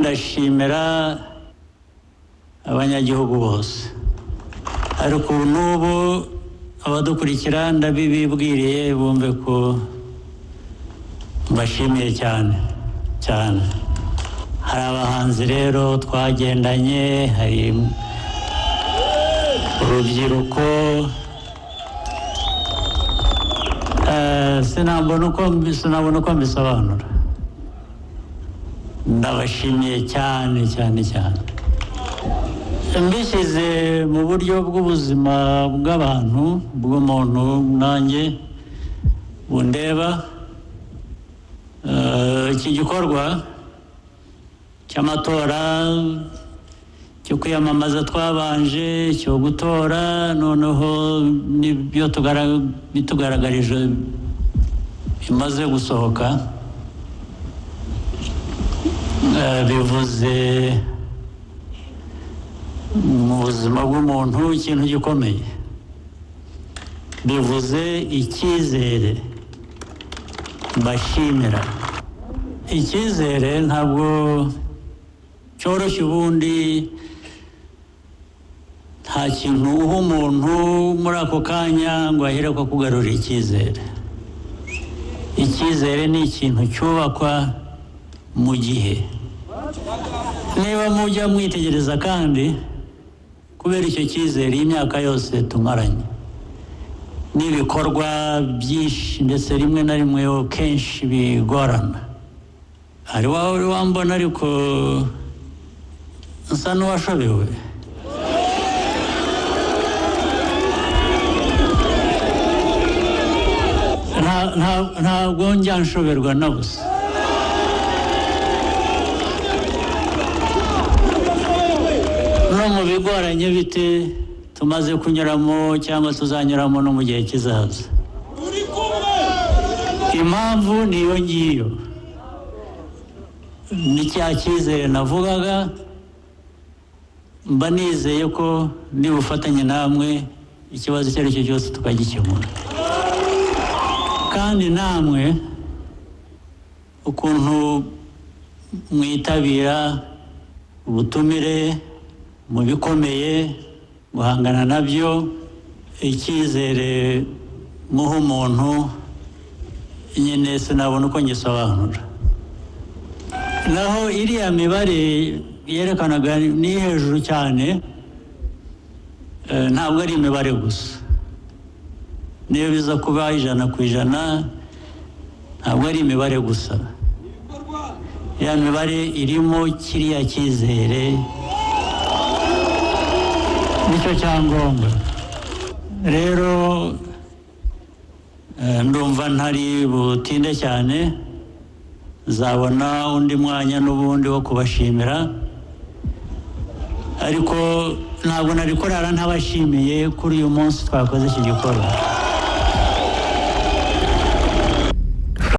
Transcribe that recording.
ndashimira abanyagihugu bose ariko n'ubu abadukurikira ndabibibwiriye bumve ko mbashimiye cyane cyane. Hari abahanzi rero twagendanye, hari urubyiruko, sinabona uko mbisobanura. Ndabashimiye cyane cyane cyane. Mbishyize mu buryo bw'ubuzima bw'abantu, bw'umuntu nanjye bundeba, iki gikorwa cy'amatora cyo kwiyamamaza twabanje, cyo gutora, noneho n'ibyo bitugaragarije bimaze gusohoka, bivuze mu buzima bw'umuntu ikintu gikomeye. Bivuze icyizere mbashimira. Icyizere ntabwo cyoroshye, ubundi nta kintu uha umuntu muri ako kanya ngo ahere ko kugarura icyizere. Icyizere ni ikintu cyubakwa mu gihe. Niba mujya mwitegereza kandi kubera icyo cyizere imyaka yose tumaranye n'ibikorwa byinshi ndetse rimwe na rimwe kenshi bigorana. Hari wambona ariko nsa n'uwashobewe. Ntabwo njya nshoberwa na busa. No mu bigoranye bite tumaze kunyuramo cyangwa tuzanyuramo no mu gihe kizaza, impamvu niyo ngiyo, ni cya cyizere navugaga. Mba nizeye ko nibufatanye namwe ikibazo icyo ari cyo cyose tukagikemura. Kandi namwe ukuntu mwitabira ubutumire mu bikomeye, guhangana nabyo, icyizere muha umuntu nyine sinabona uko ngisobanura. Naho iriya mibare yerekanaga ni hejuru cyane, ntabwo ari imibare gusa. Niyo biza kuba 100%, ntabwo ari imibare gusa. Ya mibare irimo kiriya cyizere, nicyo cyangombwa. Rero ndumva ntari butinde cyane, zabona undi mwanya n'ubundi wo kubashimira, ariko ntabwo nari kurara ntabashimiye kuri uyu munsi twakoze iki gikorwa.